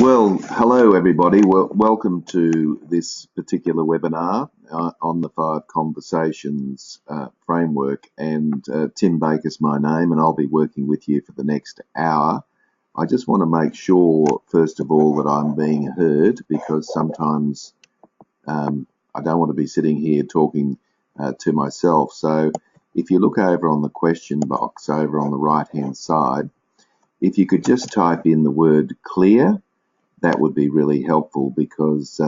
Well, hello everybody. Welcome to this particular webinar on the Five Conversations framework. And Tim Baker's my name, and I'll be working with you for the next hour. I just want to make sure, first of all, that I'm being heard, because sometimes I don't want to be sitting here talking to myself. So if you look over on the question box over on the right-hand side, if you could just type in the word clear, that would be really helpful, because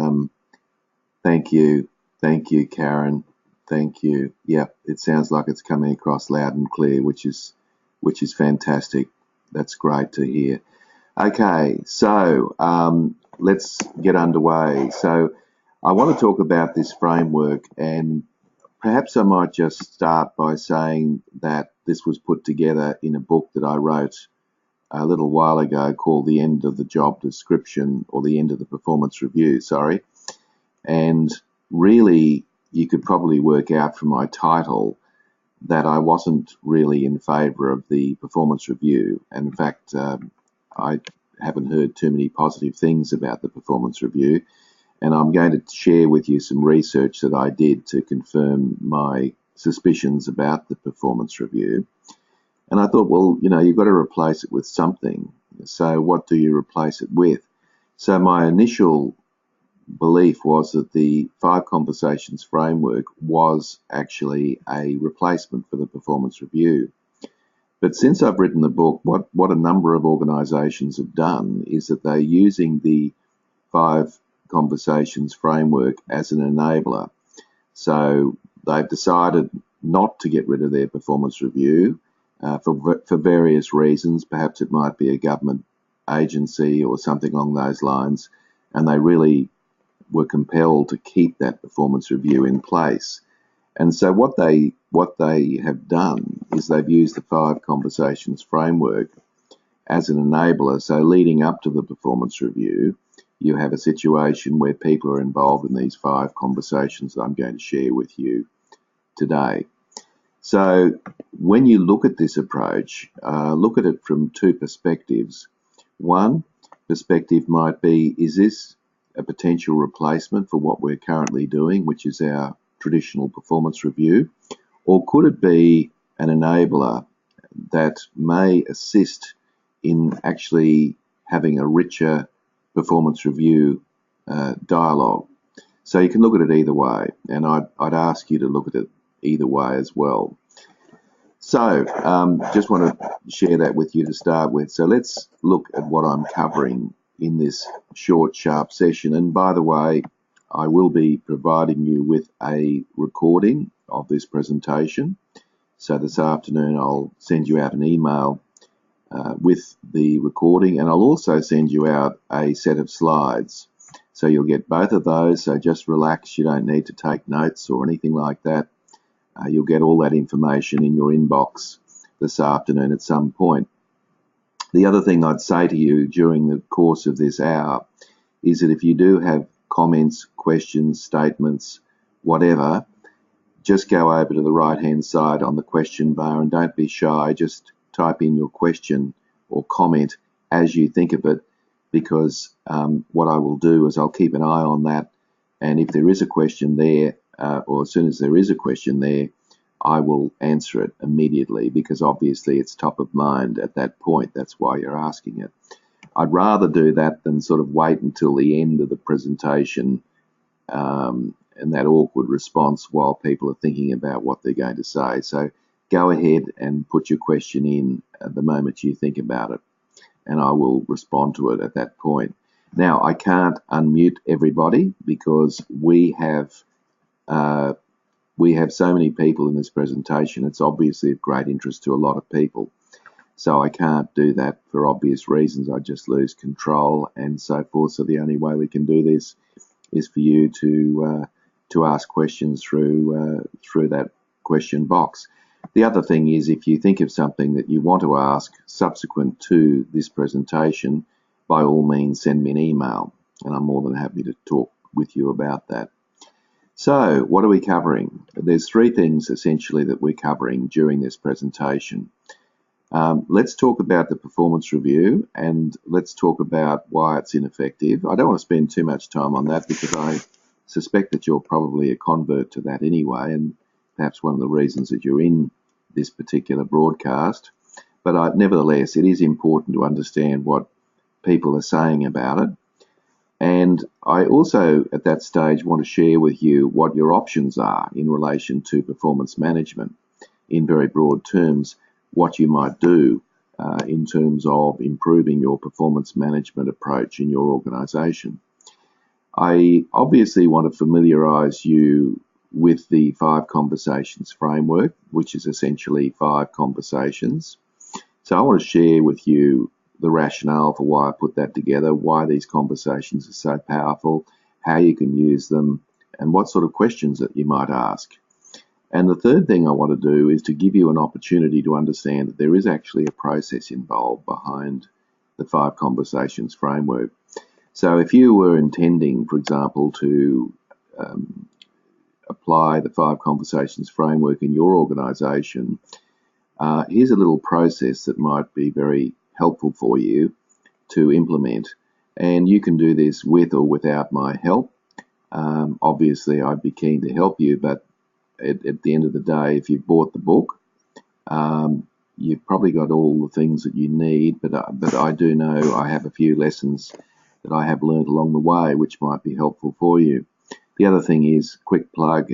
thank you, Karen, thank you. Yeah, it sounds like it's coming across loud and clear, which is fantastic. That's great to hear. Okay, so let's get underway. So I want to talk about this framework, and perhaps I might just start by saying that this was put together in a book that I wrote a little while ago called The End of the Job Description, or The End of the Performance Review, sorry. And really, you could probably work out from my title that I wasn't really in favour of the performance review. And in fact, I haven't heard too many positive things about the performance review. And I'm going to share with you some research that I did to confirm my suspicions about the performance review. And I thought, well, you've got to replace it with something. So what do you replace it with? So my initial belief was that the Five Conversations framework was actually a replacement for the performance review. But since I've written the book, what a number of organisations have done is that they're using the Five Conversations framework as an enabler. So they've decided not to get rid of their performance review, for various reasons. Perhaps it might be a government agency or something along those lines, and they really were compelled to keep that performance review in place. And so what they have done is they've used the Five Conversations framework as an enabler. So leading up to the performance review, you have a situation where people are involved in these five conversations that I'm going to share with you today. So when you look at this approach, look at it from two perspectives. One perspective might be, is this a potential replacement for what we're currently doing, which is our traditional performance review? Or could it be an enabler that may assist in actually having a richer performance review dialogue? So you can look at it either way, and I'd ask you to look at it either way as well. So just want to share that with you to start with. So let's look at what I'm covering in this short, sharp session. And by the way, I will be providing you with a recording of this presentation. So this afternoon I'll send you out an email with the recording, and I'll also send you out a set of slides. So you'll get both of those. So just relax. You don't need to take notes or anything like that. You'll get all that information in your inbox this afternoon at some point. The other thing I'd say to you during the course of this hour is that if you do have comments, questions, statements, whatever, just go over to the right-hand side on the question bar, and don't be shy. Just type in your question or comment as you think of it, because what I will do is I'll keep an eye on that, and if there is a question there, or as soon as there is a question there, I will answer it immediately, because obviously it's top of mind at that point. That's why you're asking it. I'd rather do that than sort of wait until the end of the presentation and that awkward response while people are thinking about what they're going to say. So go ahead and put your question in at the moment you think about it, and I will respond to it at that point. Now, I can't unmute everybody because we have so many people in this presentation. It's obviously of great interest to a lot of people. So I can't do that for obvious reasons. I just lose control and so forth. So the only way we can do this is for you to ask questions through that question box. The other thing is, if you think of something that you want to ask subsequent to this presentation, by all means send me an email, and I'm more than happy to talk with you about that. So what are we covering? There's three things essentially that we're covering during this presentation. Let's talk about the performance review, and let's talk about why it's ineffective. I don't want to spend too much time on that because I suspect that you're probably a convert to that anyway, and perhaps one of the reasons that you're in this particular broadcast. But nevertheless, it is important to understand what people are saying about it. And I also, at that stage, want to share with you what your options are in relation to performance management. In very broad terms, what you might do in terms of improving your performance management approach in your organisation. I obviously want to familiarise you with the 5 Conversations framework, which is essentially 5 conversations. So I want to share with you the rationale for why I put that together, why these conversations are so powerful, how you can use them, and what sort of questions that you might ask. And the third thing I want to do is to give you an opportunity to understand that there is actually a process involved behind the 5 Conversations framework. So if you were intending, for example, to apply the 5 Conversations framework in your organisation, here's a little process that might be very helpful for you to implement. And you can do this with or without my help. Obviously, I'd be keen to help you, but at the end of the day, if you've bought the book, you've probably got all the things that you need, but I do know I have a few lessons that I have learned along the way, which might be helpful for you. The other thing is, quick plug,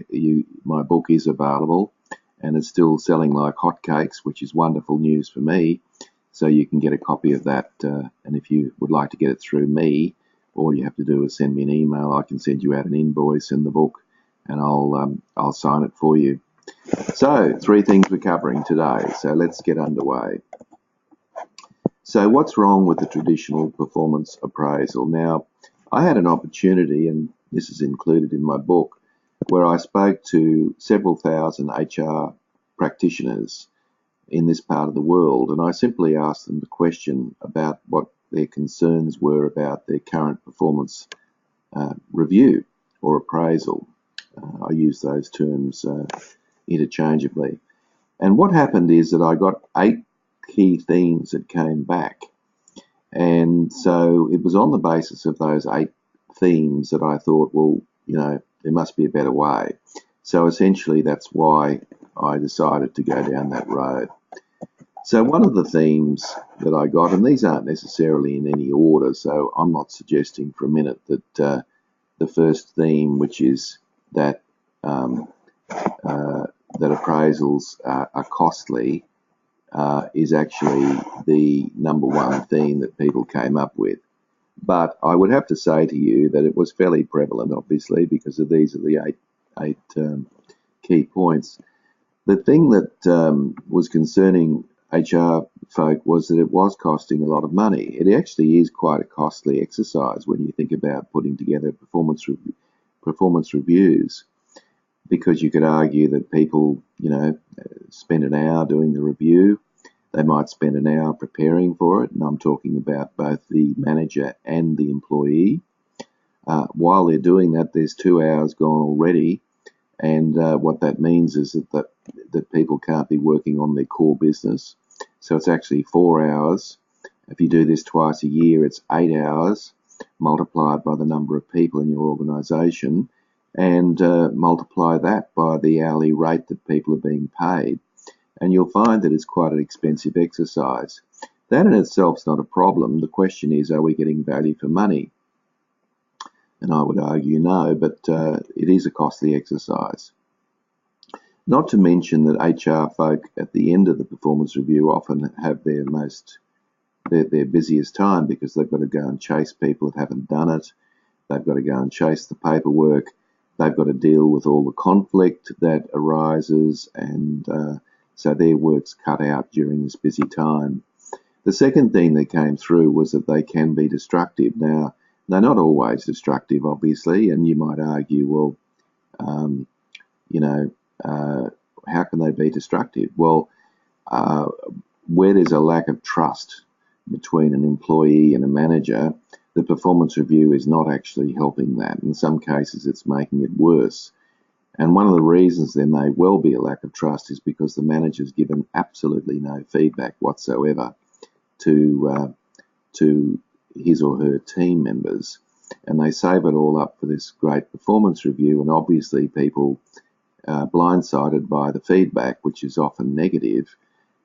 my book is available, and it's still selling like hotcakes, which is wonderful news for me. So you can get a copy of that, and if you would like to get it through me, all you have to do is send me an email. I can send you out an invoice and the book, and I'll sign it for you. So 3 things we're covering today. So let's get underway. So what's wrong with the traditional performance appraisal? Now, I had an opportunity, and this is included in my book, where I spoke to several thousand HR practitioners in this part of the world, and I simply asked them the question about what their concerns were about their current performance review or appraisal. I use those terms interchangeably. And what happened is that I got 8 key themes that came back. And so it was on the basis of those 8 themes that I thought, well, there must be a better way. So essentially that's why I decided to go down that road. So one of the themes that I got, and these aren't necessarily in any order, so I'm not suggesting for a minute that the first theme, which is that that appraisals are costly, is actually the number one theme that people came up with. But I would have to say to you that it was fairly prevalent, obviously, because these are the eight key points. The thing that was concerning HR folk was that it was costing a lot of money. It actually is quite a costly exercise when you think about putting together performance reviews, because you could argue that people, spend an hour doing the review. They might spend an hour preparing for it, and I'm talking about both the manager and the employee. While they're doing that, there's 2 hours gone already, and what that means is that people can't be working on their core business. So it's actually 4 hours. If you do this twice a year, it's 8 hours multiplied by the number of people in your organisation, and multiply that by the hourly rate that people are being paid. And you'll find that it's quite an expensive exercise. That in itself is not a problem. The question is, are we getting value for money? And I would argue no, but it is a costly exercise. Not to mention that HR folk at the end of the performance review often have their busiest time, because they've got to go and chase people that haven't done it. They've got to go and chase the paperwork. They've got to deal with all the conflict that arises, and so their work's cut out during this busy time. The second thing that came through was that they can be destructive. Now, they're not always destructive, obviously, and you might argue, well, how can they be destructive? Well, where there's a lack of trust between an employee and a manager, the performance review is not actually helping that. In some cases, it's making it worse. And one of the reasons there may well be a lack of trust is because the manager's given absolutely no feedback whatsoever to his or her team members, and they save it all up for this great performance review, and obviously people are blindsided by the feedback, which is often negative,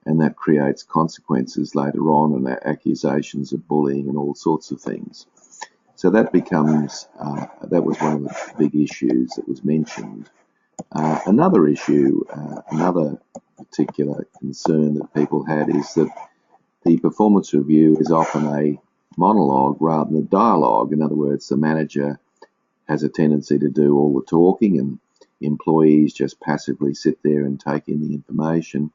and that creates consequences later on and accusations of bullying and all sorts of things. So that becomes, that was one of the big issues that was mentioned. Another issue, another particular concern that people had is that the performance review is often a monologue rather than a dialogue. In other words, the manager has a tendency to do all the talking and employees just passively sit there and take in the information,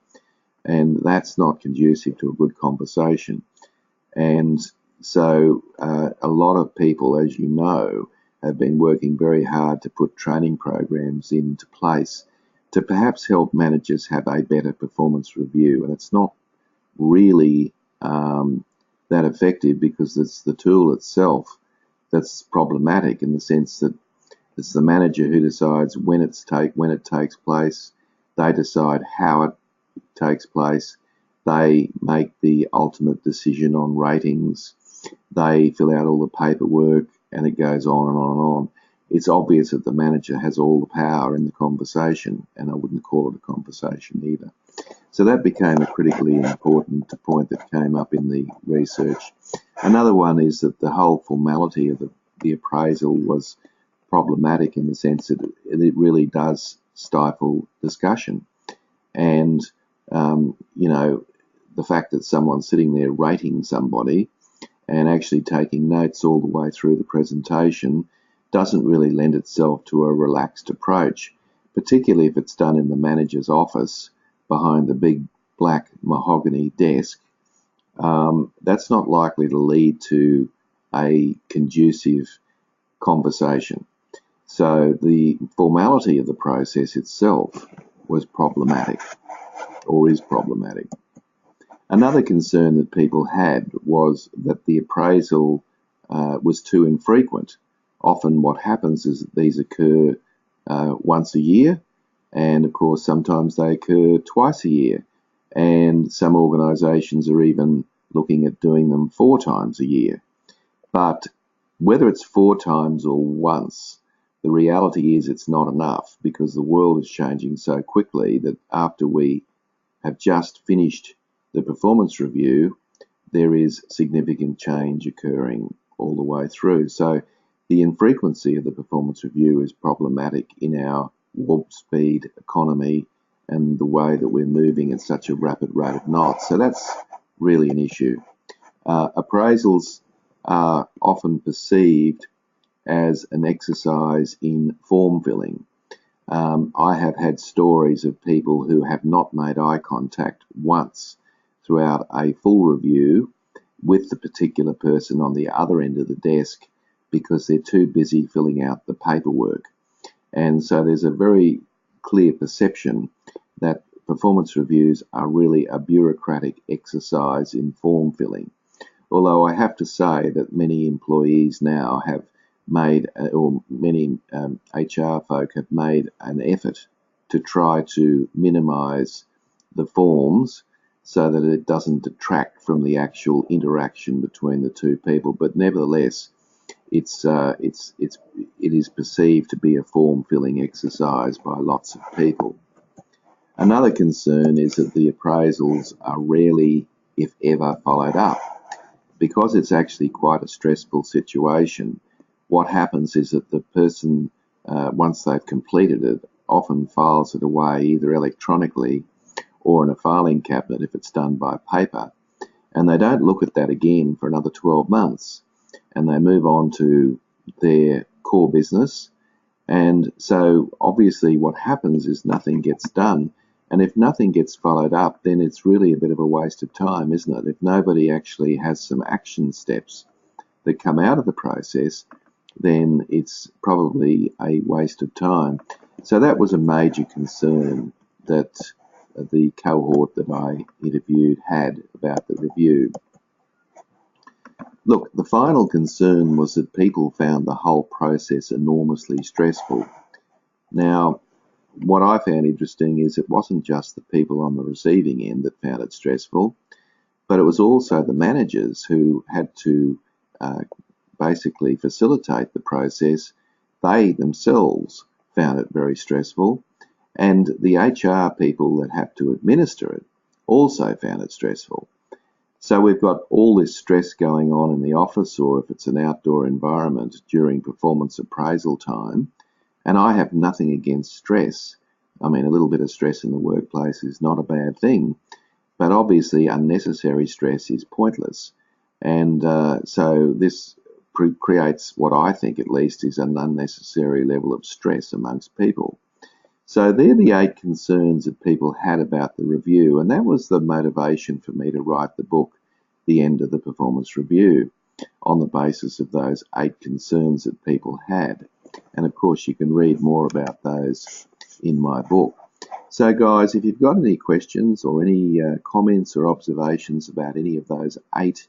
and that's not conducive to a good conversation. And so a lot of people, as you know, have been working very hard to put training programs into place to perhaps help managers have a better performance review. And it's not really that effective because it's the tool itself that's problematic, in the sense that it's the manager who decides when it takes place. They decide how it takes place. They make the ultimate decision on ratings. They fill out all the paperwork, and it goes on and on and on. It's obvious that the manager has all the power in the conversation, and I wouldn't call it a conversation either. So that became a critically important point that came up in the research. Another one is that the whole formality of the appraisal was problematic, in the sense that it really does stifle discussion. And, the fact that someone's sitting there rating somebody and actually taking notes all the way through the presentation doesn't really lend itself to a relaxed approach, particularly if it's done in the manager's office behind the big black mahogany desk. That's not likely to lead to a conducive conversation. So the formality of the process itself was problematic, or is problematic. Another concern that people had was that the appraisal was too infrequent. Often what happens is that these occur once a year, and of course sometimes they occur twice a year, and some organisations are even looking at doing them 4 times a year. But whether it's 4 times or once, the reality is it's not enough, because the world is changing so quickly that after we have just finished the performance review, there is significant change occurring all the way through. So the infrequency of the performance review is problematic in our warp speed economy and the way that we're moving at such a rapid rate of knots. So that's really an issue. Appraisals are often perceived as an exercise in form filling. I have had stories of people who have not made eye contact once throughout a full review with the particular person on the other end of the desk because they're too busy filling out the paperwork. And so there's a very clear perception that performance reviews are really a bureaucratic exercise in form filling. Although I have to say that many employees now have made, or many HR folk have made an effort to try to minimise the forms so that it doesn't detract from the actual interaction between the two people. But nevertheless, it is perceived to be a form-filling exercise by lots of people. Another concern is that the appraisals are rarely, if ever, followed up. Because it's actually quite a stressful situation, what happens is that the person, once they've completed it, often files it away either electronically or in a filing cabinet if it's done by paper, and they don't look at that again for another 12 months, and they move on to their core business. And so obviously what happens is nothing gets done, and if nothing gets followed up, then it's really a bit of a waste of time, isn't it? If nobody actually has some action steps that come out of the process, then it's probably a waste of time. So that was a major concern that the cohort that I interviewed had about the review. Look, the final concern was that people found the whole process enormously stressful. Now, what I found interesting is it wasn't just the people on the receiving end that found it stressful, but it was also the managers who had to basically facilitate the process. They themselves found it very stressful, and the HR people that have to administer it also found it stressful. So we've got all this stress going on in the office, or if it's an outdoor environment during performance appraisal time. And I have nothing against stress. I mean, a little bit of stress in the workplace is not a bad thing, but obviously unnecessary stress is pointless. And so this creates what I think at least is an unnecessary level of stress amongst people. So they're the 8 concerns that people had about the review, and that was the motivation for me to write the book, The End of the Performance Review, on the basis of those 8 concerns that people had. And of course you can read more about those in my book. So guys, if you've got any questions or any comments or observations about any of those 8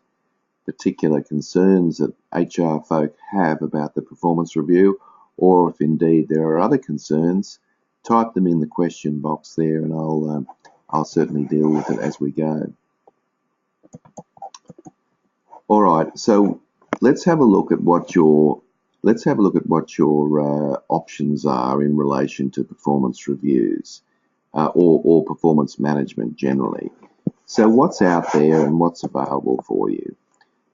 particular concerns that HR folk have about the performance review, or if indeed there are other concerns, type them in the question box there, and I'll certainly deal with it as we go. All right, so let's have a look at what your options are in relation to performance reviews or performance management generally. So what's out there and what's available for you?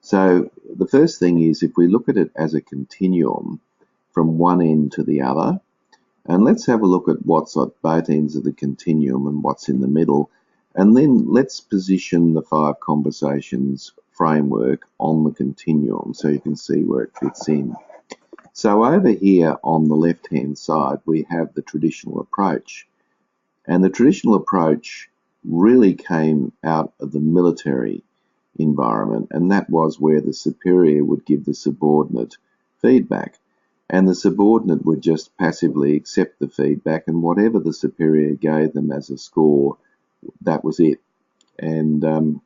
So the first thing is, if we look at it as a continuum from one end to the other, and let's have a look at what's at both ends of the continuum and what's in the middle, and then let's position the 5 conversations framework on the continuum so you can see where it fits in. So over here on the left-hand side, we have the traditional approach. And the traditional approach really came out of the military environment, and that was where the superior would give the subordinate feedback. And the subordinate would just passively accept the feedback, and whatever the superior gave them as a score, that was it. And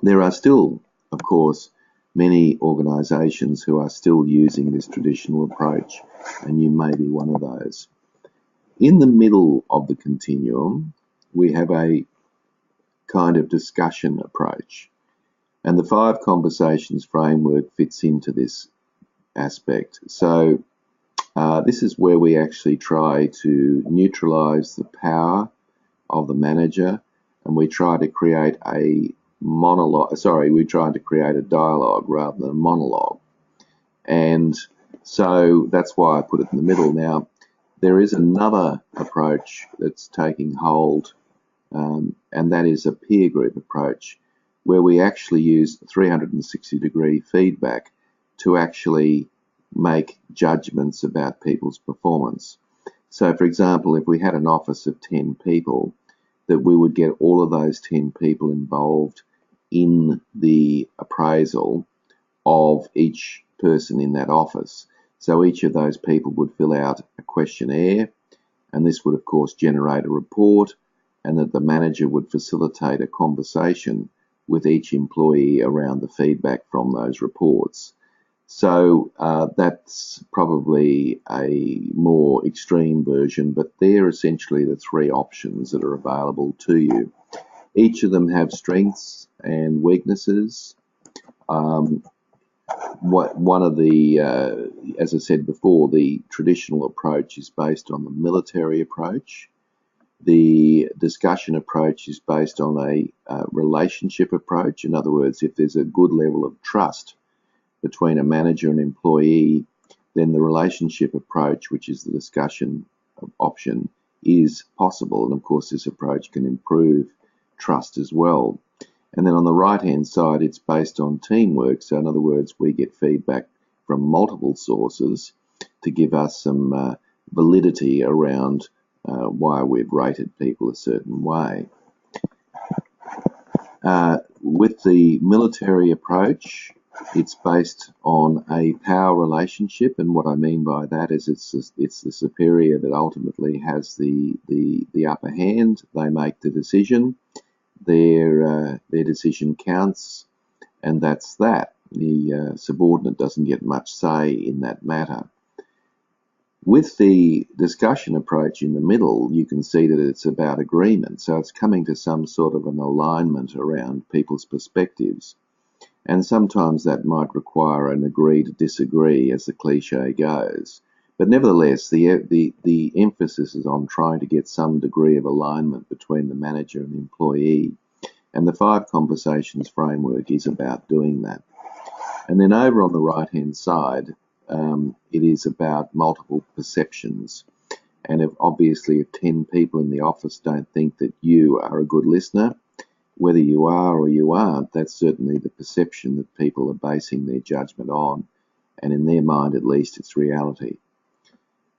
there are still, of course, many organisations who are still using this traditional approach, and you may be one of those. In the middle of the continuum, we have a kind of discussion approach, and the 5 conversations framework fits into this aspect. So this is where we actually try to neutralise the power of the manager, and we try to create a dialogue rather than a monologue. And so that's why I put it in the middle. Now, there is another approach that's taking hold, and that is a peer group approach, where we actually use 360-degree feedback to actually make judgments about people's performance. So, for example, if we had an office of 10 people, that we would get all of those 10 people involved in the appraisal of each person in that office. So each of those people would fill out a questionnaire, and this would of course generate a report, and that the manager would facilitate a conversation with each employee around the feedback from those reports. So that's probably a more extreme version, but they're essentially the 3 options that are available to you. Each of them have strengths and weaknesses. One of the, as I said before, the traditional approach is based on the military approach. The discussion approach is based on a relationship approach. In other words, if there's a good level of trust between a manager and employee, then the relationship approach, which is the discussion option, is possible. And of course, this approach can improve trust as well. And then on the right-hand side, it's based on teamwork. So in other words, we get feedback from multiple sources to give us some validity around why we've rated people a certain way. With the military approach, it's based on a power relationship, and what I mean by that is it's the superior that ultimately has the upper hand. They make the decision. Their decision counts, and that's that. The subordinate doesn't get much say in that matter. With the discussion approach in the middle, you can see that it's about agreement. So it's coming to some sort of an alignment around people's perspectives. And sometimes that might require an agree to disagree, as the cliche goes. But nevertheless, the emphasis is on trying to get some degree of alignment between the manager and the employee. And the Five Conversations framework is about doing that. And then over on the right-hand side, it is about multiple perceptions. And if 10 people in the office don't think that you are a good listener, whether you are or you aren't, that's certainly the perception that people are basing their judgment on. And in their mind, at least, it's reality.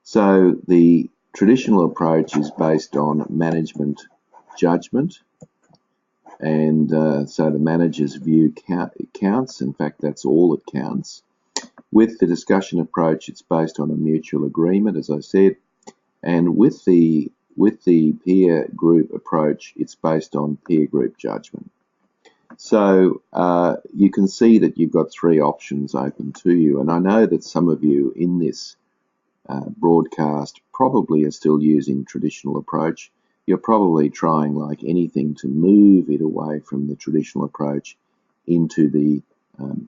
So the traditional approach is based on management judgment. And so the manager's view counts. In fact, that's all that counts. With the discussion approach, it's based on a mutual agreement, as I said. And with the peer group approach, it's based on peer group judgment. So you can see that you've got three options open to you. And I know that some of you in this broadcast probably are still using traditional approach. You're probably trying, like anything, to move it away from the traditional approach into the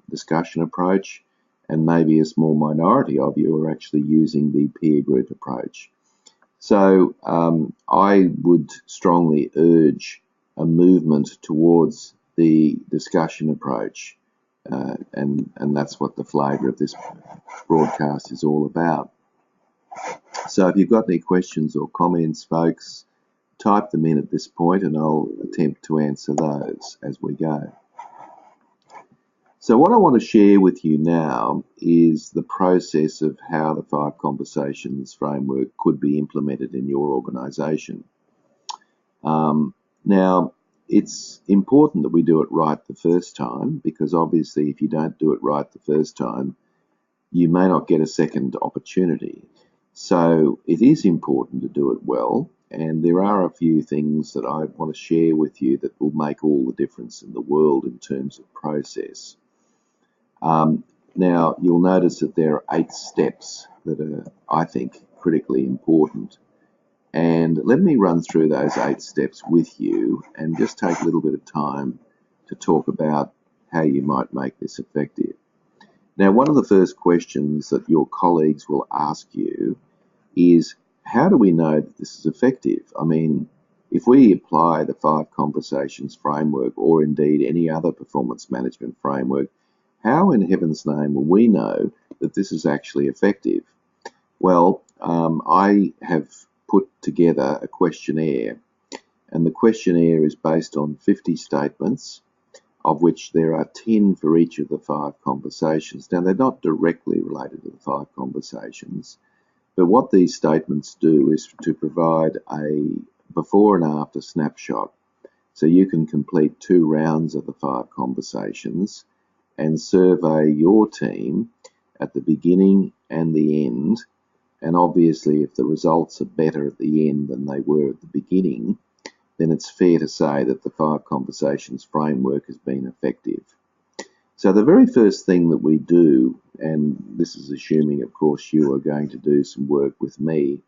discussion approach. And maybe a small minority of you are actually using the peer group approach. So I would strongly urge a movement towards the discussion approach, and that's what the flavour of this broadcast is all about. So if you've got any questions or comments, folks, type them in at this point and I'll attempt to answer those as we go. So what I want to share with you now is the process of how the Five Conversations framework could be implemented in your organisation. Now, it's important that we do it right the first time, because obviously if you don't do it right the first time, you may not get a second opportunity. So it is important to do it well, and there are a few things that I want to share with you that will make all the difference in the world in terms of process. Now, you'll notice that there are 8 steps that are, I think, critically important. And let me run through those 8 steps with you and just take a little bit of time to talk about how you might make this effective. Now, one of the first questions that your colleagues will ask you is, how do we know that this is effective? I mean, if we apply the Five Conversations framework, or indeed any other performance management framework, how in heaven's name will we know that this is actually effective? Well, I have put together a questionnaire, and the questionnaire is based on 50 statements, of which there are 10 for each of the 5 conversations. Now, they're not directly related to the 5 conversations, but what these statements do is to provide a before and after snapshot. So you can complete 2 rounds of the 5 conversations and survey your team at the beginning and the end. And obviously, if the results are better at the end than they were at the beginning, then it's fair to say that the 5 Conversations framework has been effective. So the very first thing that we do, and this is assuming, of course, you are going to do some work with me,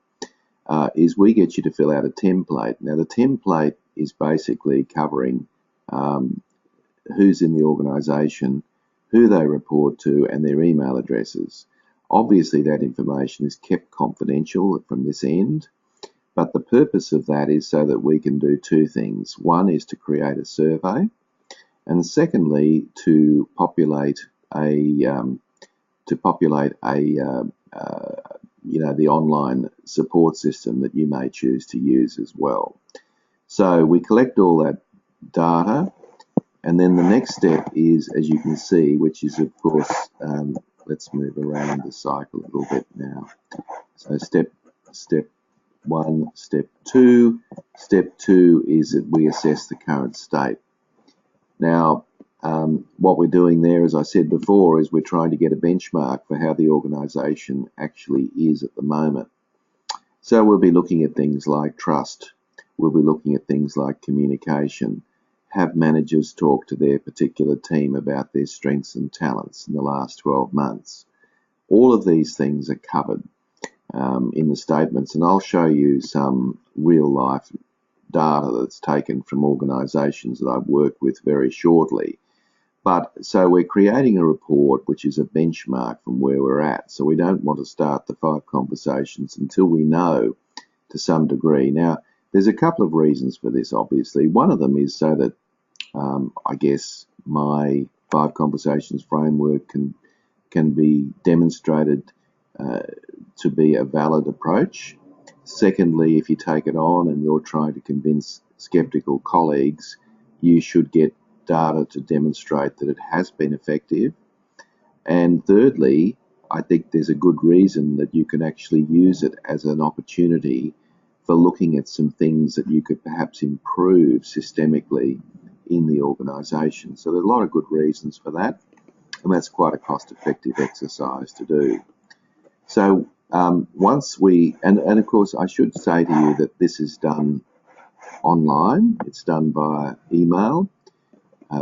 is we get you to fill out a template. Now, the template is basically covering who's in the organisation, who they report to, and their email addresses. Obviously, that information is kept confidential from this end, but the purpose of that is so that we can do 2 things. One is to create a survey, and secondly, to populate the online support system that you may choose to use as well. So we collect all that data, and then the next step is, as you can see, which is, of course, let's move around the cycle a little bit now. So step 1, step 2. Step 2 is that we assess the current state. Now, what we're doing there, as I said before, is we're trying to get a benchmark for how the organisation actually is at the moment. So we'll be looking at things like trust. We'll be looking at things like communication. Have managers talk to their particular team about their strengths and talents in the last 12 months? All of these things are covered. in the statements, and I'll show you some real-life data that's taken from organisations that I've worked with very shortly. But so we're creating a report which is a benchmark from where we're at. So we don't want to start the 5 conversations until we know to some degree. Now, there's a couple of reasons for this, obviously. One of them is so that I guess my 5 conversations framework can be demonstrated to be a valid approach. Secondly, if you take it on and you're trying to convince skeptical colleagues, you should get data to demonstrate that it has been effective. And thirdly, I think there's a good reason that you can actually use it as an opportunity for looking at some things that you could perhaps improve systemically in the organisation. So there's a lot of good reasons for that, and that's quite a cost-effective exercise to do. So once we, and of course I should say to you that this is done online, it's done via email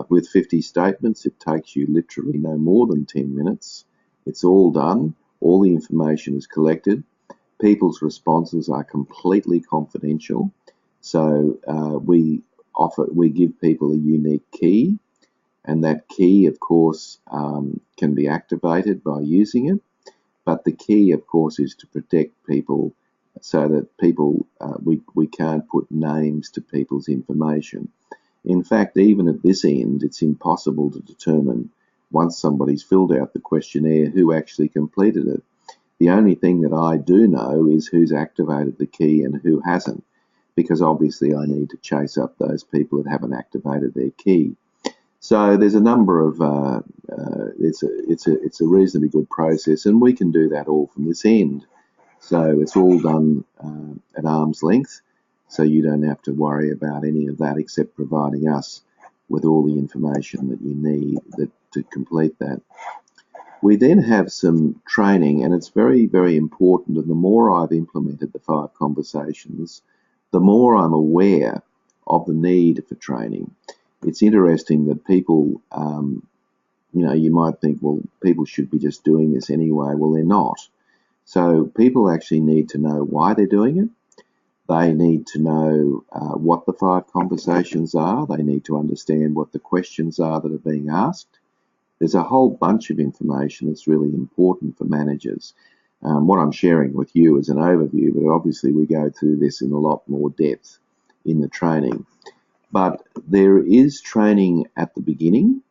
with 50 statements. It takes you literally no more than 10 minutes. It's all done, all the information is collected. People's responses are completely confidential. So we give people a unique key, and that key of course can be activated by using it. But the key, of course, is to protect people so that people, we can't put names to people's information. In fact, even at this end, it's impossible to determine, once somebody's filled out the questionnaire, who actually completed it. The only thing that I do know is who's activated the key and who hasn't, because obviously I need to chase up those people that haven't activated their key. So there's a number of, it's a reasonably good process, and we can do that all from this end. So it's all done at arm's length, so you don't have to worry about any of that except providing us with all the information that you need to complete that. We then have some training, and it's very, very important, and the more I've implemented the 5 conversations, the more I'm aware of the need for training. It's interesting that people, you might think, well, people should be just doing this anyway. Well, they're not. So people actually need to know why they're doing it. They need to know what the 5 conversations are. They need to understand what the questions are that are being asked. There's a whole bunch of information that's really important for managers. What I'm sharing with you is an overview, but obviously we go through this in a lot more depth in the training. But there is training at the beginning,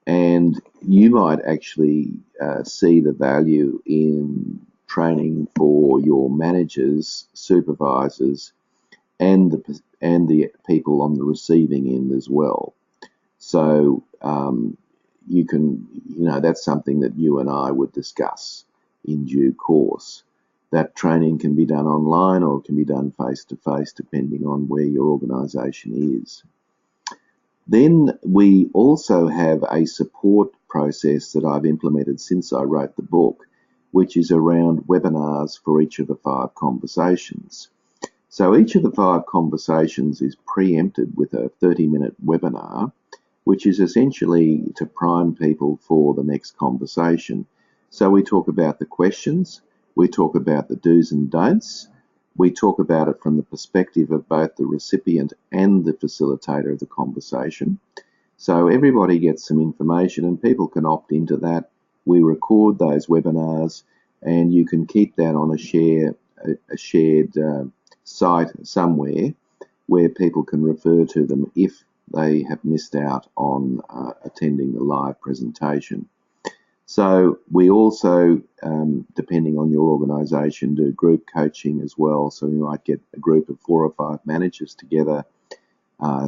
and you might actually see the value in training for your managers, supervisors, and the people on the receiving end as well. So you can, that's something that you and I would discuss in due course. That training can be done online or it can be done face-to-face depending on where your organisation is. Then we also have a support process that I've implemented since I wrote the book, which is around webinars for each of the 5 conversations. So each of the 5 conversations is preempted with a 30-minute webinar, which is essentially to prime people for the next conversation. So we talk about the questions, we talk about the do's and don'ts, we talk about it from the perspective of both the recipient and the facilitator of the conversation. So everybody gets some information and people can opt into that. We record those webinars and you can keep that on a shared site somewhere where people can refer to them if they have missed out on attending the live presentation. So we also, depending on your organisation, do group coaching as well. So you might get a group of 4 or 5 managers together,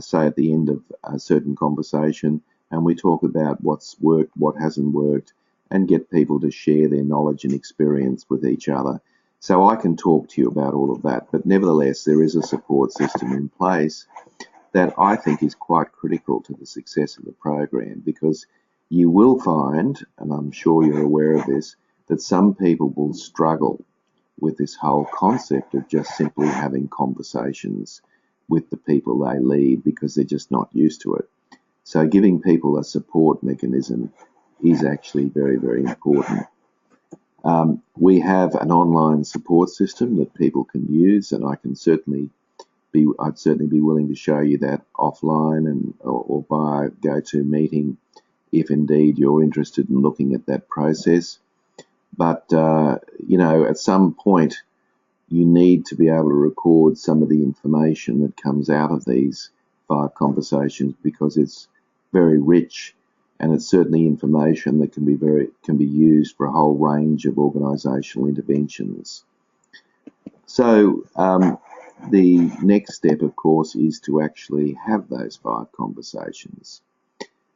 say at the end of a certain conversation, and we talk about what's worked, what hasn't worked, and get people to share their knowledge and experience with each other. So I can talk to you about all of that, but nevertheless, there is a support system in place that I think is quite critical to the success of the program, because you will find, and I'm sure you're aware of this, that some people will struggle with this whole concept of just simply having conversations with the people they lead because they're just not used to it. So giving people a support mechanism is actually very, very important. We have an online support system that people can use, and I'd certainly be willing to show you that offline or by a go-to if indeed you're interested in looking at that process. But, at some point, you need to be able to record some of the information that comes out of these 5 conversations, because it's very rich, and it's certainly information that can be used for a whole range of organisational interventions. So the next step, of course, is to actually have those 5 conversations.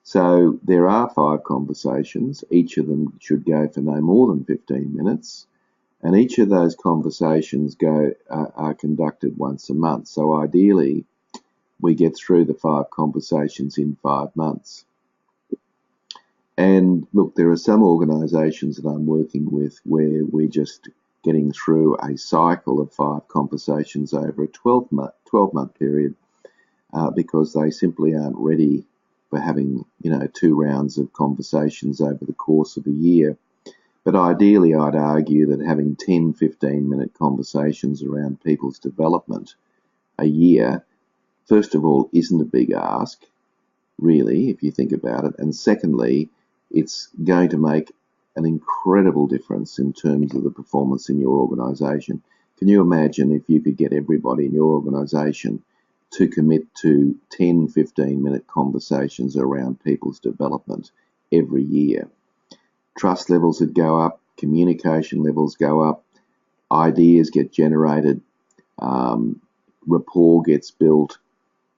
So there are 5 conversations. Each of them should go for no more than 15 minutes. And each of those conversations are conducted once a month. So ideally, we get through the 5 conversations in 5 months. And look, there are some organisations that I'm working with where we're just getting through a cycle of 5 conversations over a 12-month period because they simply aren't ready for having 2 rounds of conversations over the course of a year. But ideally, I'd argue that having 10, 15-minute conversations around people's development a year, first of all, isn't a big ask, really, if you think about it. And secondly, it's going to make an incredible difference in terms of the performance in your organisation. Can you imagine if you could get everybody in your organisation to commit to 10, 15-minute conversations around people's development every year? Trust levels would go up, communication levels go up, ideas get generated, rapport gets built,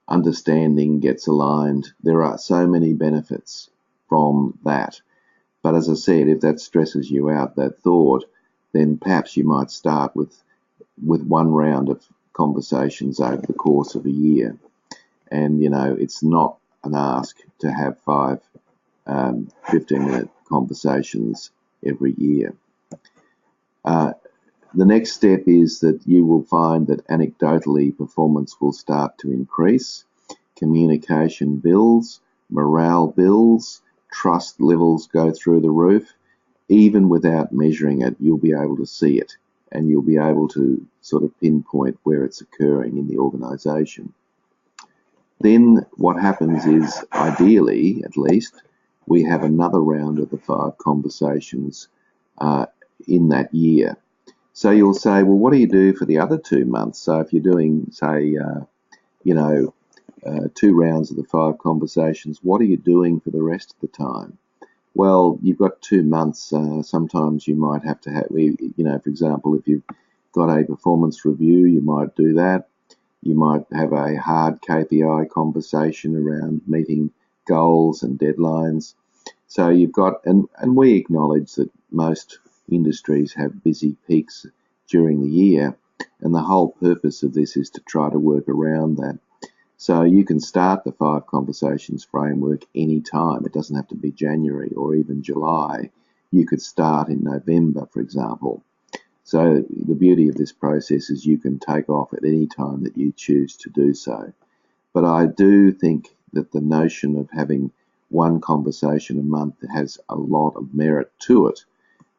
understanding gets aligned. There are so many benefits from that. But as I said, if that stresses you out, that thought, then perhaps you might start with 1 round of conversations over the course of a year. And, it's not an ask to have 5 15-minute conversations every year. The next step is that you will find that anecdotally performance will start to increase, communication builds, morale builds, trust levels go through the roof. Even without measuring it, you'll be able to see it, and you'll be able to sort of pinpoint where it's occurring in the organisation. Then what happens is, ideally, at least, we have another round of the 5 conversations in that year. So you'll say, well, what do you do for the other 2 months? So if you're doing, say, 2 rounds of the 5 conversations, what are you doing for the rest of the time? Well, you've got 2 months. Sometimes you might have to have, for example, if you've got a performance review, you might do that. You might have a hard KPI conversation around meeting goals and deadlines. So you've got, and we acknowledge that most industries have busy peaks during the year, and the whole purpose of this is to try to work around that. So you can start the 5 conversations framework any time. It doesn't have to be January or even July. You could start in November, for example. So the beauty of this process is you can take off at any time that you choose to do so. But I do think that the notion of having 1 conversation a month has a lot of merit to it,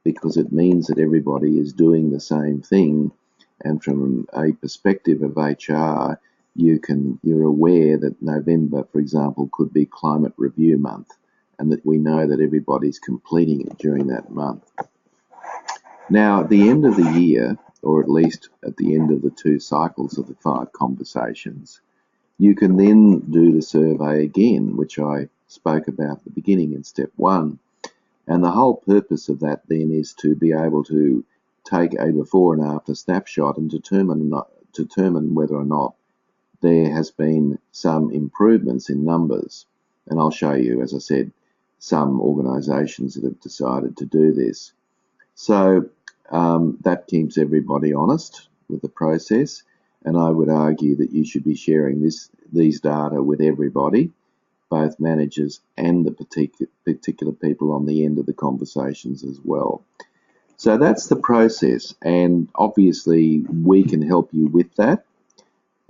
because it means that everybody is doing the same thing. And from a perspective of HR, you're aware that November, for example, could be climate review month, and that we know that everybody's completing it during that month. Now, at the end of the year, or at least at the end of the 2 cycles of the 5 conversations, you can then do the survey again, which I spoke about at the beginning in step 1. And the whole purpose of that then is to be able to take a before and after snapshot and determine whether or not there has been some improvements in numbers. And I'll show you, as I said, some organisations that have decided to do this. So that keeps everybody honest with the process, and I would argue that you should be sharing these data with everybody, both managers and the particular people on the end of the conversations as well. So that's the process, and obviously we can help you with that.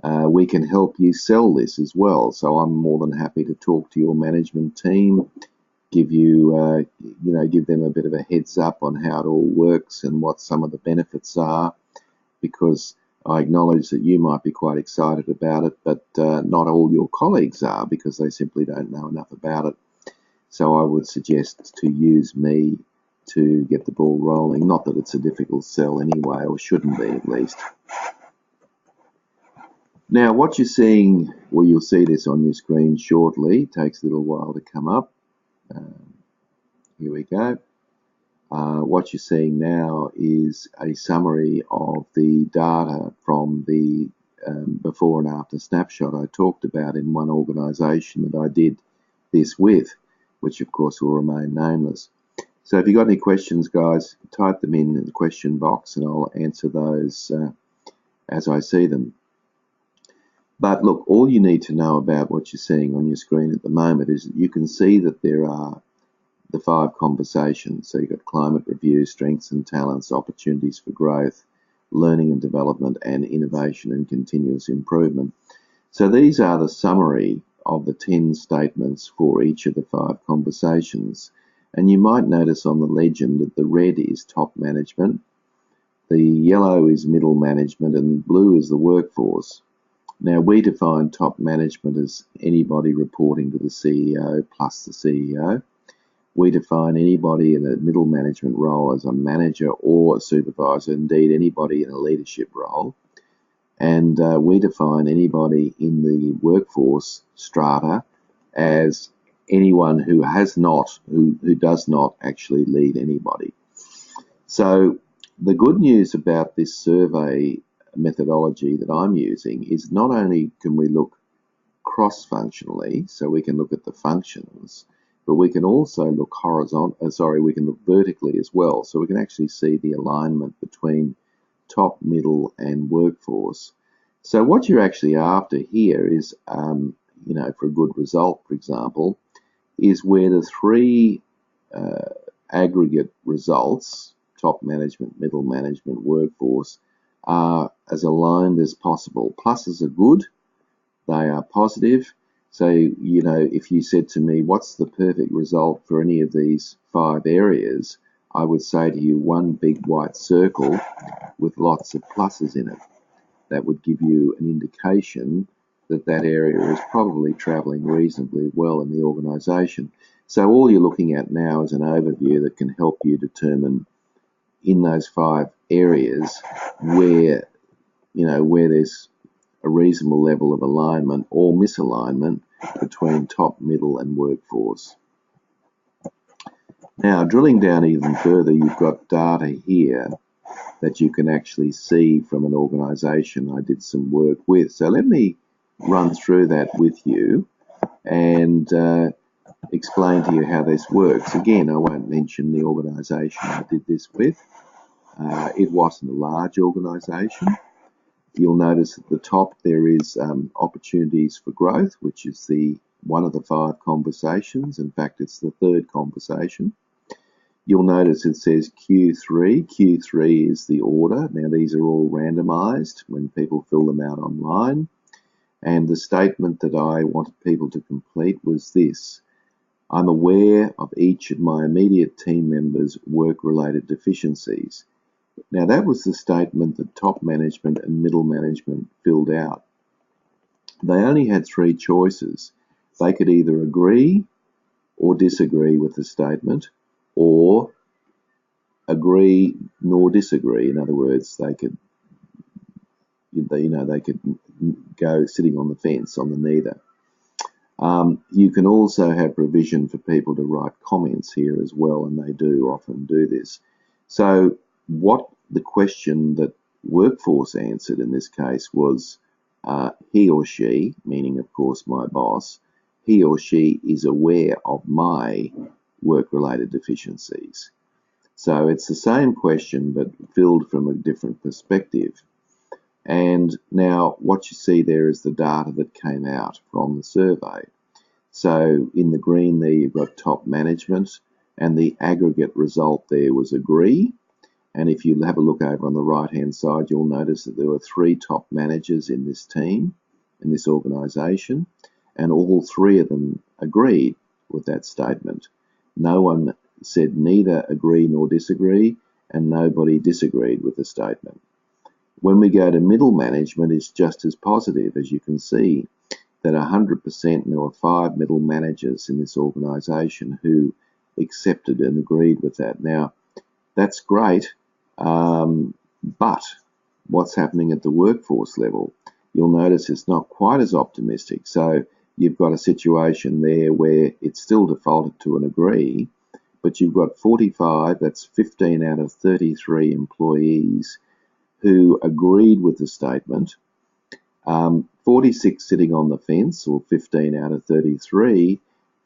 We can help you sell this as well. So I'm more than happy to talk to your management team give you, give them a bit of a heads up on how it all works and what some of the benefits are, because I acknowledge that you might be quite excited about it, but not all your colleagues are, because they simply don't know enough about it. So I would suggest to use me to get the ball rolling. Not that it's a difficult sell anyway, or shouldn't be at least. Now, what you're seeing, well, you'll see this on your screen shortly. It takes a little while to come up. Here we go. What you're seeing now is a summary of the data from the before and after snapshot I talked about in one organisation that I did this with, which of course will remain nameless. So if you've got any questions, guys, type them in the question box and I'll answer those as I see them. But look, all you need to know about what you're seeing on your screen at the moment is that you can see that there are the 5 conversations. So you've got climate review, strengths and talents, opportunities for growth, learning and development, and innovation and continuous improvement. So these are the summary of the 10 statements for each of the 5 conversations. And you might notice on the legend that the red is top management, the yellow is middle management, and blue is the workforce. Now, we define top management as anybody reporting to the CEO plus the CEO. We define anybody in a middle management role as a manager or a supervisor, indeed anybody in a leadership role. And we define anybody in the workforce strata as anyone who does not actually lead anybody. So the good news about this survey methodology that I'm using is not only can we look cross-functionally, so we can look at the functions, but we can also look we can look vertically as well. So we can actually see the alignment between top, middle, and workforce. So what you're actually after here is, for a good result, for example, is where the 3 aggregate results, top management, middle management, workforce, are as aligned as possible. Pluses are good, they are positive. So, if you said to me, what's the perfect result for any of these 5 areas, I would say to you, one big white circle with lots of pluses in it. That would give you an indication that that area is probably travelling reasonably well in the organisation. So all you're looking at now is an overview that can help you determine in those 5 areas where there's a reasonable level of alignment or misalignment between top, middle and workforce. Now, drilling down even further, you've got data here that you can actually see from an organisation I did some work with. So let me run through that with you and explain to you how this works. Again, I won't mention the organisation I did this with. It wasn't a large organisation. You'll notice at the top there is opportunities for growth, which is one of the 5 conversations. In fact, it's the 3rd conversation. You'll notice it says Q3. Q3 is the order. Now, these are all randomized when people fill them out online. And the statement that I wanted people to complete was this: I'm aware of each of my immediate team members' work-related deficiencies. Now, that was the statement that top management and middle management filled out. They only had 3 choices. They could either agree or disagree with the statement, or agree nor disagree. In other words, they could go sitting on the fence on the neither. You can also have provision for people to write comments here as well, and they do often do this. So what the question that workforce answered in this case was he or she, meaning of course my boss, he or she is aware of my work-related deficiencies. So it's the same question but filled from a different perspective. And now what you see there is the data that came out from the survey. So in the green there you've got top management, and the aggregate result there was agree. And if you have a look over on the right-hand side, you'll notice that there were 3 top managers in this team, in this organisation, and all 3 of them agreed with that statement. No one said neither agree nor disagree, and nobody disagreed with the statement. When we go to middle management, it's just as positive. As you can see, that 100%, and there were 5 middle managers in this organisation who accepted and agreed with that. Now, that's great, but what's happening at the workforce level? You'll notice it's not quite as optimistic. So you've got a situation there where it's still defaulted to an agree, but you've got 45, that's 15 out of 33 employees who agreed with the statement, 46 sitting on the fence, or 15 out of 33,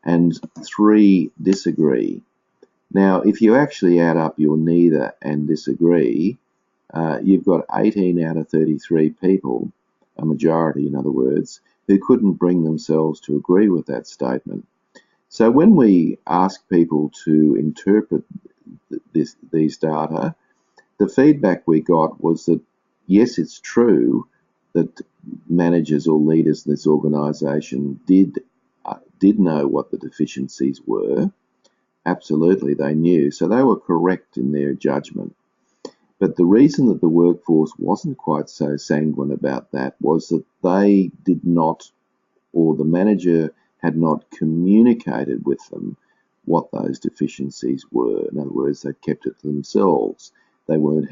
and 3 disagree. Now, if you actually add up your neither and disagree, you've got 18 out of 33 people, a majority in other words, who couldn't bring themselves to agree with that statement. So when we ask people to interpret these data, the feedback we got was that, yes, it's true that managers or leaders in this organisation did know what the deficiencies were. Absolutely, they knew. So they were correct in their judgment. But the reason that the workforce wasn't quite so sanguine about that was that they did not, or the manager had not communicated with them what those deficiencies were. In other words, they kept it to themselves. They weren't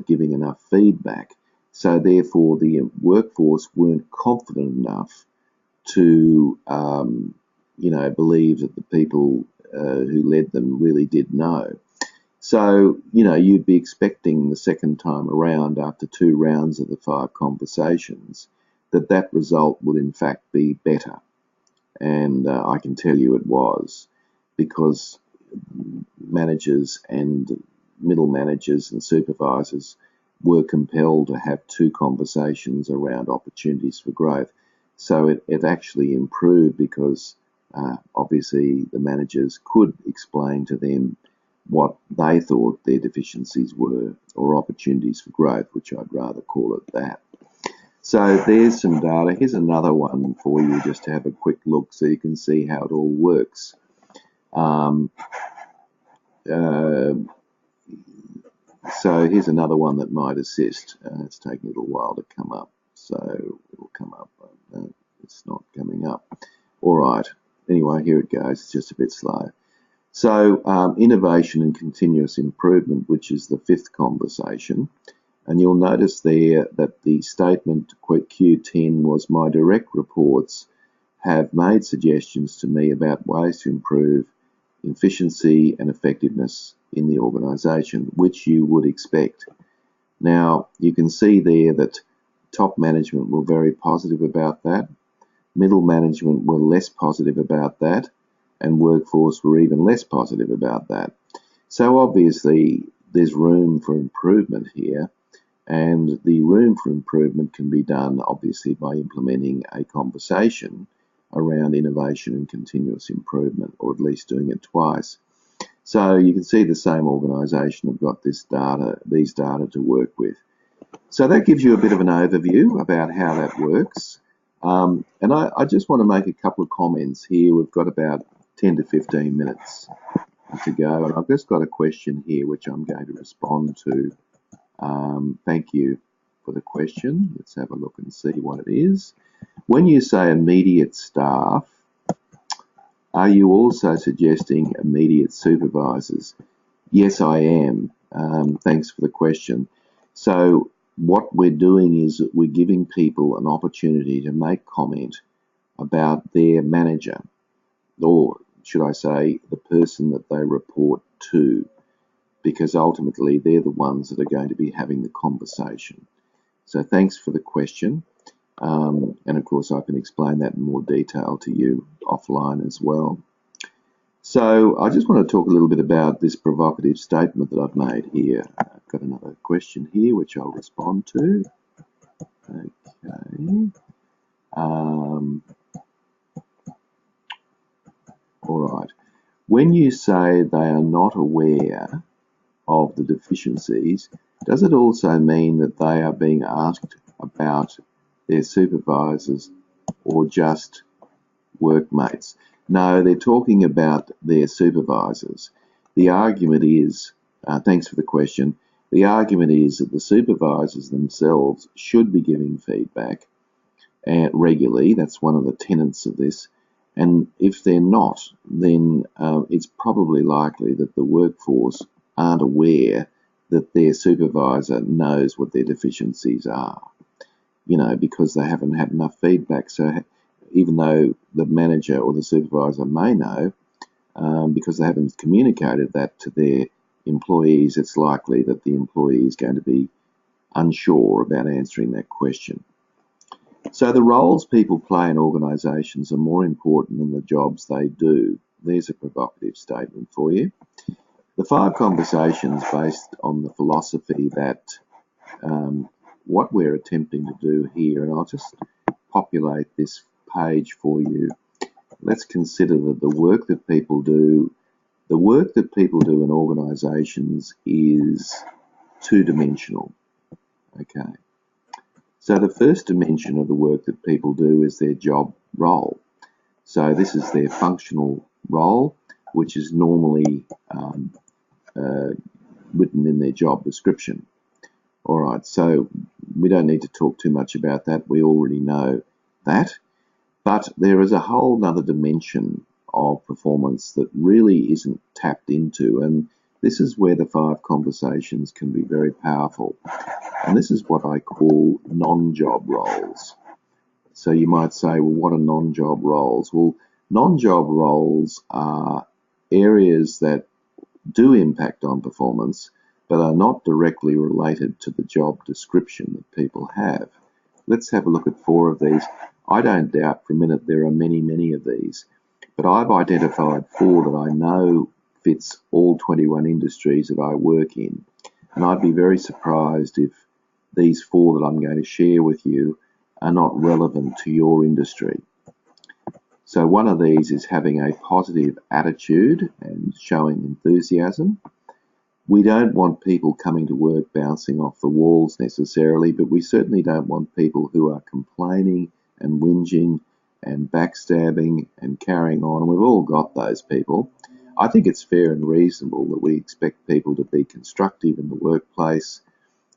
giving enough feedback. So therefore, the workforce weren't confident enough to, believe that the people who led them really did know. So, you'd be expecting the second time around, after 2 rounds of the 5 conversations, that result would in fact be better. And I can tell you it was, because managers and middle managers and supervisors were compelled to have 2 conversations around opportunities for growth. So it actually improved because obviously the managers could explain to them what they thought their deficiencies were, or opportunities for growth, which I'd rather call it that. So there's some data. Here's another one for you just to have a quick look so you can see how it all works. So here's another one that might assist. It's taking a little while to come up, so it'll come up. It's not coming up. All right. Anyway, here it goes. It's just a bit slow. So innovation and continuous improvement, which is the 5th conversation. And you'll notice there that the statement Q10 was, my direct reports have made suggestions to me about ways to improve efficiency and effectiveness in the organisation, which you would expect. Now, you can see there that top management were very positive about that, middle management were less positive about that, and workforce were even less positive about that. So obviously there's room for improvement here, and the room for improvement can be done obviously by implementing a conversation around innovation and continuous improvement, or at least doing it twice. So you can see the same organisation have got these data to work with. So that gives you a bit of an overview about how that works. And I just want to make a couple of comments here. We've got about 10 to 15 minutes to go, and I've just got a question here which I'm going to respond to. Thank you for the question. Let's have a look and see what it is. When you say immediate staff, are you also suggesting immediate supervisors? Yes, I am. Thanks for the question. So what we're doing is we're giving people an opportunity to make comment about their manager, or should I say the person that they report to, because ultimately they're the ones that are going to be having the conversation. So thanks for the question. And of course I can explain that in more detail to you offline as well. So I just want to talk a little bit about this provocative statement that I've made here. I've got another question here which I'll respond to. Okay. All right. When you say they are not aware of the deficiencies, does it also mean that they are being asked about their supervisors or just workmates? No, they're talking about their supervisors. The argument is, thanks for the question, the argument is that the supervisors themselves should be giving feedback regularly. That's one of the tenets of this. And if they're not, then it's probably likely that the workforce aren't aware that their supervisor knows what their deficiencies are, because they haven't had enough feedback. So even though the manager or the supervisor may know, because they haven't communicated that to their employees, it's likely that the employee is going to be unsure about answering that question. So the roles people play in organisations are more important than the jobs they do. There's a provocative statement for you. The 5 conversations based on the philosophy that what we're attempting to do here, and I'll just populate this page for you. Let's consider that the work that people do in organisations is two-dimensional. Okay. So the first dimension of the work that people do is their job role. So this is their functional role, which is normally written in their job description. All right, so we don't need to talk too much about that. We already know that. But there is a whole other dimension of performance that really isn't tapped into, and this is where the 5 conversations can be very powerful. And this is what I call non-job roles. So you might say, well, what are non-job roles? Well, non-job roles are areas that do impact on performance, but are not directly related to the job description that people have. Let's have a look at 4 of these. I don't doubt for a minute there are many, many of these, but I've identified 4 that I know fits all 21 industries that I work in. And I'd be very surprised if these 4 that I'm going to share with you are not relevant to your industry. So one of these is having a positive attitude and showing enthusiasm. We don't want people coming to work bouncing off the walls necessarily, but we certainly don't want people who are complaining and whinging and backstabbing and carrying on. And we've all got those people. I think it's fair and reasonable that we expect people to be constructive in the workplace,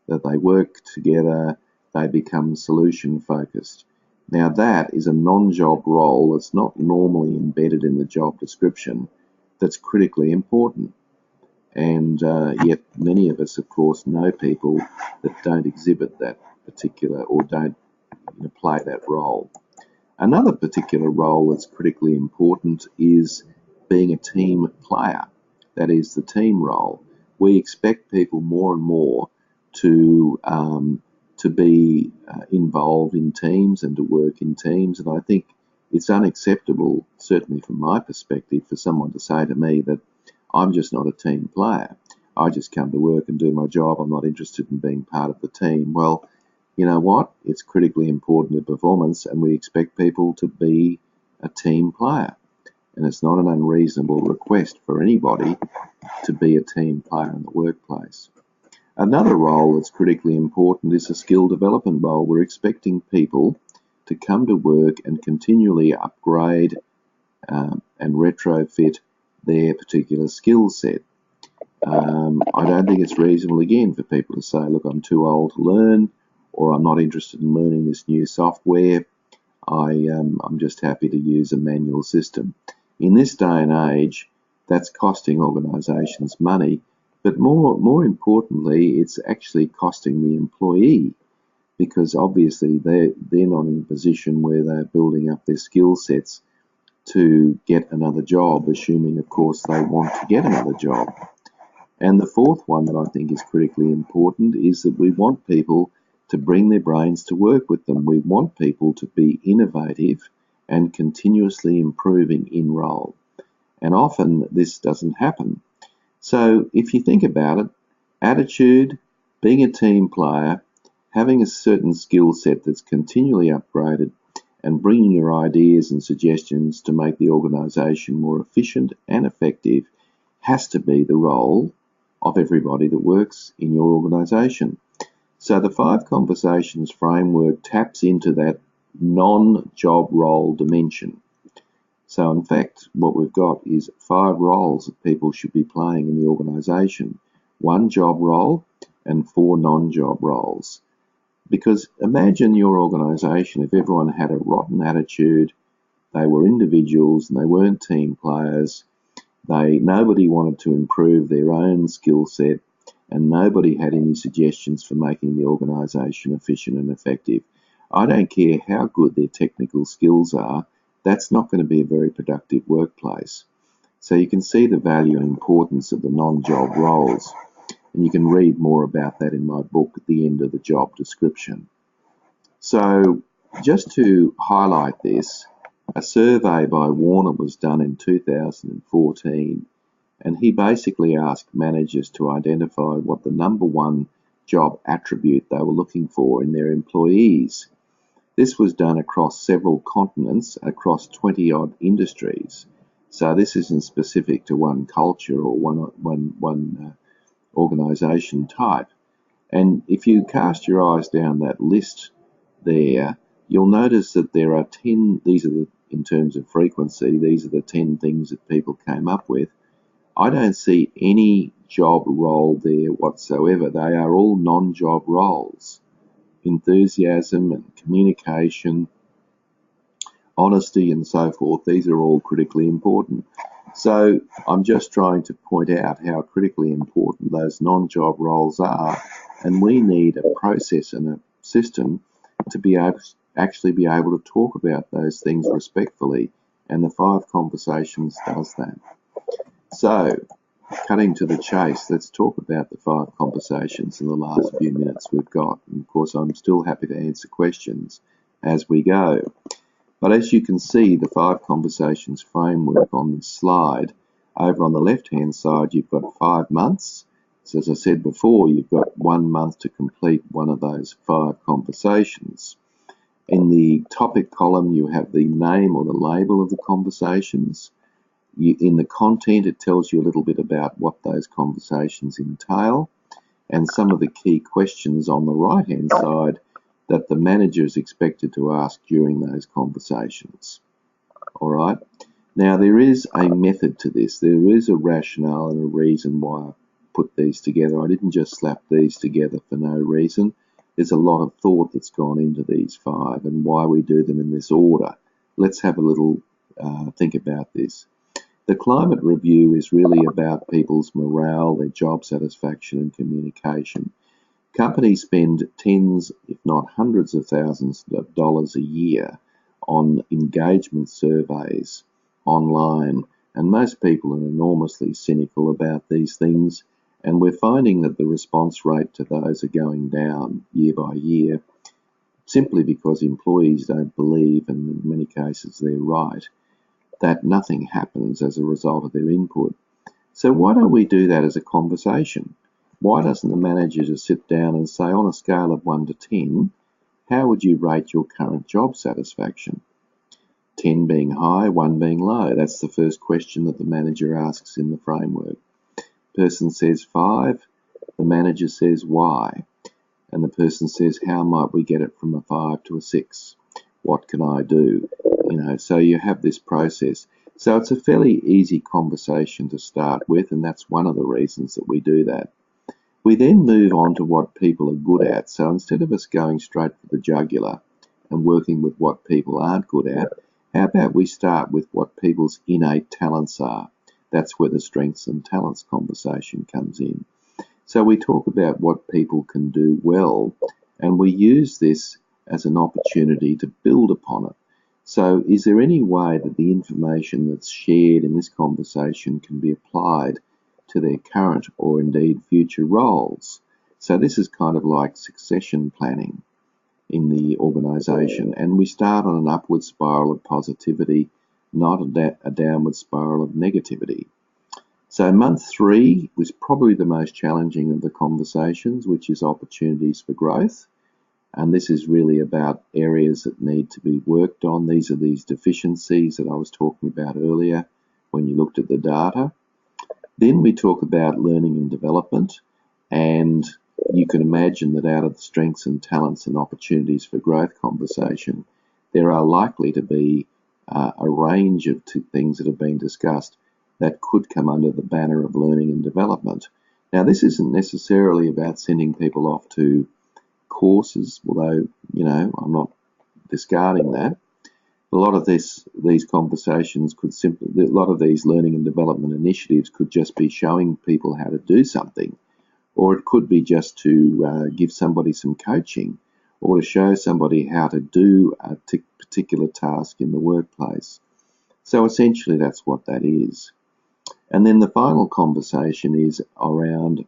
that they work together, they become solution focused. Now that is a non-job role that's not normally embedded in the job description that's critically important. And yet many of us, of course, know people that don't exhibit that particular or don't play that role. Another particular role that's critically important is being a team player. That is the team role. We expect people more and more to be involved in teams and to work in teams, and I think it's unacceptable, certainly from my perspective, for someone to say to me that I'm just not a team player. I just come to work and do my job. I'm not interested in being part of the team. Well, you know what? It's critically important to performance, and we expect people to be a team player. And it's not an unreasonable request for anybody to be a team player in the workplace. Another role that's critically important is a skill development role. We're expecting people to come to work and continually upgrade and retrofit their particular skill set. I don't think it's reasonable, again, for people to say, look, I'm too old to learn, or I'm not interested in learning this new software. I'm just happy to use a manual system. In this day and age, that's costing organisations money, but more importantly, it's actually costing the employee, because obviously they're not in a position where they're building up their skill sets to get another job, assuming, of course, they want to get another job. And the 4th one that I think is critically important is that we want people to bring their brains to work with them. We want people to be innovative and continuously improving in role. And often this doesn't happen. So if you think about it, attitude, being a team player, having a certain skill set that's continually upgraded, and bringing your ideas and suggestions to make the organisation more efficient and effective has to be the role of everybody that works in your organisation. So the 5 conversations framework taps into that non-job role dimension. So in fact, what we've got is 5 roles that people should be playing in the organisation. 1 job role and 4 non-job roles. Because imagine your organisation if everyone had a rotten attitude, they were individuals and they weren't team players, nobody wanted to improve their own skill set, and nobody had any suggestions for making the organisation efficient and effective. I don't care how good their technical skills are, that's not going to be a very productive workplace. So you can see the value and importance of the non-job roles, and you can read more about that in my book at the end of the job description. So just to highlight this, a survey by Warner was done in 2014, and he basically asked managers to identify what the number 1 job attribute they were looking for in their employees. This was done across several continents, across 20-odd industries. So this isn't specific to one culture or one organisation type. And if you cast your eyes down that list there, you'll notice that there are 10, in terms of frequency, these are the 10 things that people came up with. I don't see any job role there whatsoever. They are all non-job roles. Enthusiasm and communication, honesty and so forth, these are all critically important. So I'm just trying to point out how critically important those non-job roles are, and we need a process and a system to actually be able to talk about those things respectfully, and the 5 Conversations does that. So, cutting to the chase, let's talk about the 5 Conversations in the last few minutes we've got. And of course, I'm still happy to answer questions as we go. But as you can see, the 5 Conversations framework on this slide, over on the left-hand side, you've got 5 months. So as I said before, you've got 1 month to complete one of those 5 conversations. In the topic column, you have the name or the label of the conversations. In the content, it tells you a little bit about what those conversations entail, and some of the key questions on the right-hand side that the manager is expected to ask during those conversations. All right. Now, there is a method to this. There is a rationale and a reason why I put these together. I didn't just slap these together for no reason. There's a lot of thought that's gone into these 5 and why we do them in this order. Let's have a little think about this. The climate review is really about people's morale, their job satisfaction and communication. Companies spend tens, if not hundreds of thousands of dollars a year on engagement surveys online, and most people are enormously cynical about these things, and we're finding that the response rate to those are going down year by year, simply because employees don't believe, and in many cases they're right, that nothing happens as a result of their input. So why don't we do that as a conversation? Why doesn't the manager just sit down and say, on a scale of 1 to 10, how would you rate your current job satisfaction? 10 being high, 1 being low. That's the first question that the manager asks in the framework. Person says 5, the manager says why, and the person says, how might we get it from a 5 to a 6? What can I do? So you have this process. So it's a fairly easy conversation to start with, and that's one of the reasons that we do that. We then move on to what people are good at. So instead of us going straight for the jugular and working with what people aren't good at, how about we start with what people's innate talents are? That's where the strengths and talents conversation comes in. So we talk about what people can do well, and we use this as an opportunity to build upon it. So is there any way that the information that's shared in this conversation can be applied to their current or indeed future roles? So this is kind of like succession planning in the organisation, and we start on an upward spiral of positivity, not a downward spiral of negativity. So month 3 was probably the most challenging of the conversations, which is opportunities for growth. And this is really about areas that need to be worked on. These are these deficiencies that I was talking about earlier when you looked at the data. Then we talk about learning and development, and you can imagine that out of the strengths and talents and opportunities for growth conversation, there are likely to be a range of things that have been discussed that could come under the banner of learning and development. Now, this isn't necessarily about sending people off to courses, although, I'm not discarding that. A lot of these conversations a lot of these learning and development initiatives could just be showing people how to do something, or it could be just to give somebody some coaching, or to show somebody how to do a particular task in the workplace. So essentially that's what that is. And then the final conversation is around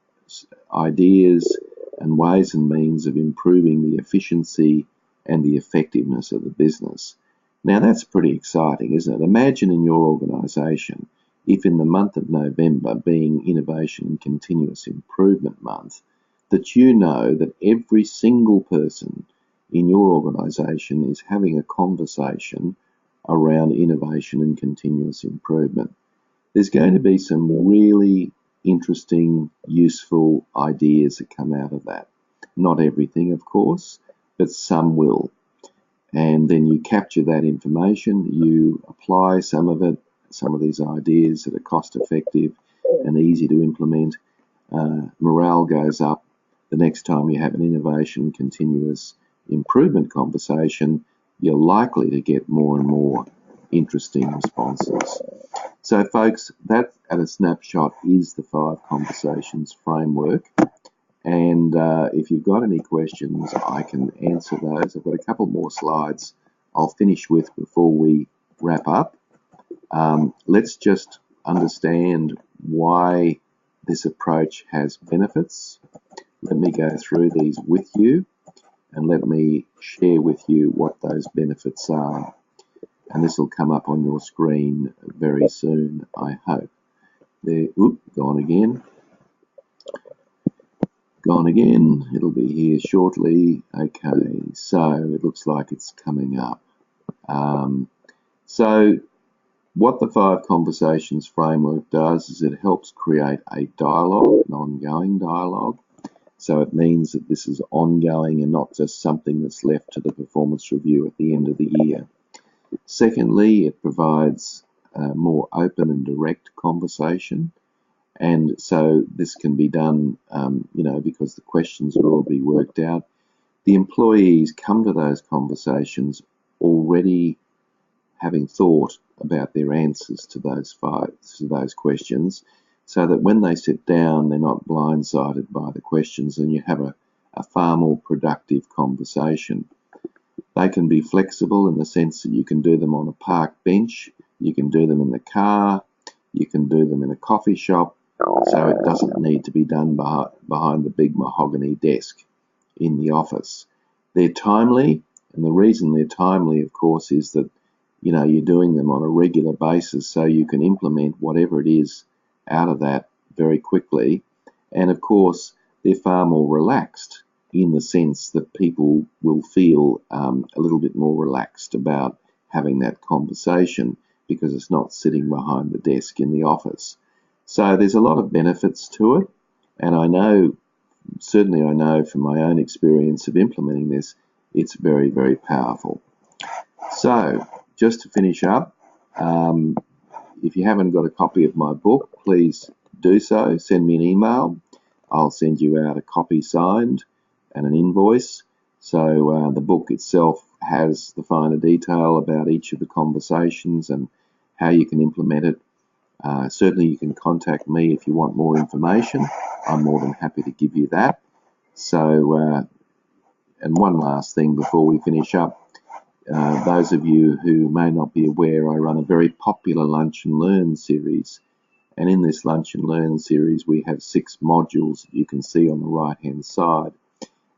ideas and ways and means of improving the efficiency and the effectiveness of the business. Now that's pretty exciting, isn't it? Imagine in your organisation if in the month of November, being Innovation and Continuous Improvement Month, that you know that every single person in your organisation is having a conversation around innovation and continuous improvement. There's going to be some really interesting, useful ideas that come out of that. Not everything, of course, but some will. And then you capture that information, you apply some of these ideas that are cost effective and easy to implement. Morale goes up. The next time you have an innovation, continuous improvement conversation, you're likely to get more and more interesting responses. So folks, that at a snapshot is the 5 Conversations framework. And if you've got any questions, I can answer those. I've got a couple more slides I'll finish with before we wrap up. Let's just understand why this approach has benefits. Let me go through these with you, and let me share with you what those benefits are. And this will come up on your screen very soon, I hope. There, gone again. Gone again. It'll be here shortly. Okay, so it looks like it's coming up. So what the 5 Conversations framework does is it helps create a dialogue, an ongoing dialogue. So it means that this is ongoing and not just something that's left to the performance review at the end of the year. Secondly, it provides a more open and direct conversation. And so this can be done, because the questions will all be worked out. The employees come to those conversations already having thought about their answers to those questions, so that when they sit down, they're not blindsided by the questions, and you have a far more productive conversation. They can be flexible in the sense that you can do them on a park bench, you can do them in the car, you can do them in a coffee shop, so it doesn't need to be done behind the big mahogany desk in the office. They're timely, and the reason they're timely, of course, is that you're doing them on a regular basis, so you can implement whatever it is out of that very quickly. And of course, they're far more relaxed in the sense that people will feel a little bit more relaxed about having that conversation because it's not sitting behind the desk in the office. So there's a lot of benefits to it, and I know from my own experience of implementing this, it's very, very powerful. So just to finish up, if you haven't got a copy of my book, please do so. Send me an email. I'll send you out a copy signed and an invoice. So the book itself has the finer detail about each of the conversations and how you can implement it. Certainly you can contact me if you want more information. I'm more than happy to give you that. So, and one last thing before we finish up. Those of you who may not be aware, I run a very popular Lunch and Learn series. And in this Lunch and Learn series, we have 6 modules that you can see on the right-hand side.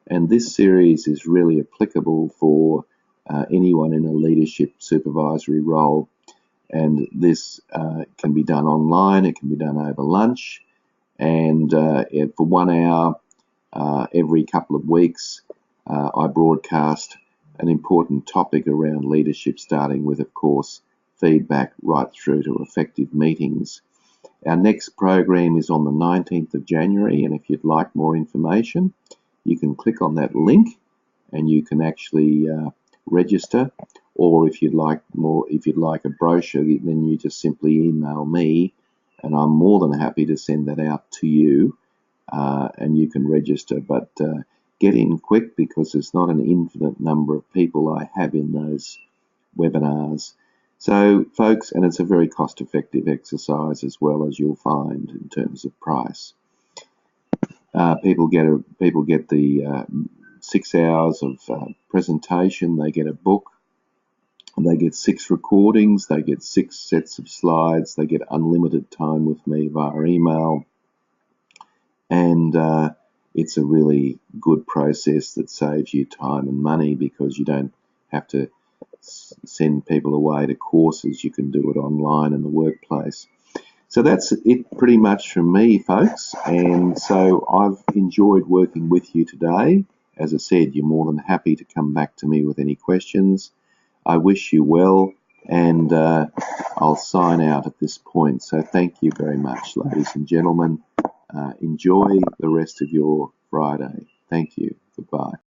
And this series is really applicable for anyone in a leadership supervisory role. And this can be done online, it can be done over lunch, and for 1 hour every couple of weeks, I broadcast an important topic around leadership, starting with, of course, feedback right through to effective meetings. Our next program is on the 19th of January, and if you'd like more information, you can click on that link and you can actually register, or if you'd like a brochure, then you just simply email me, and I'm more than happy to send that out to you, and you can register. But get in quick, because there's not an infinite number of people I have in those webinars. So, folks, and it's a very cost-effective exercise as well, as you'll find in terms of price. People get the 6 hours of presentation. They get a book. They get 6 recordings. They get 6 sets of slides. They get unlimited time with me via email, and it's a really good process that saves you time and money, because you don't have to send people away to courses. You can do it online in the workplace. So that's it pretty much from me, folks. And so I've enjoyed working with you today. As I said, you're more than happy to come back to me with any questions. I wish you well, and I'll sign out at this point. So thank you very much, ladies and gentlemen. Enjoy the rest of your Friday. Thank you. Goodbye.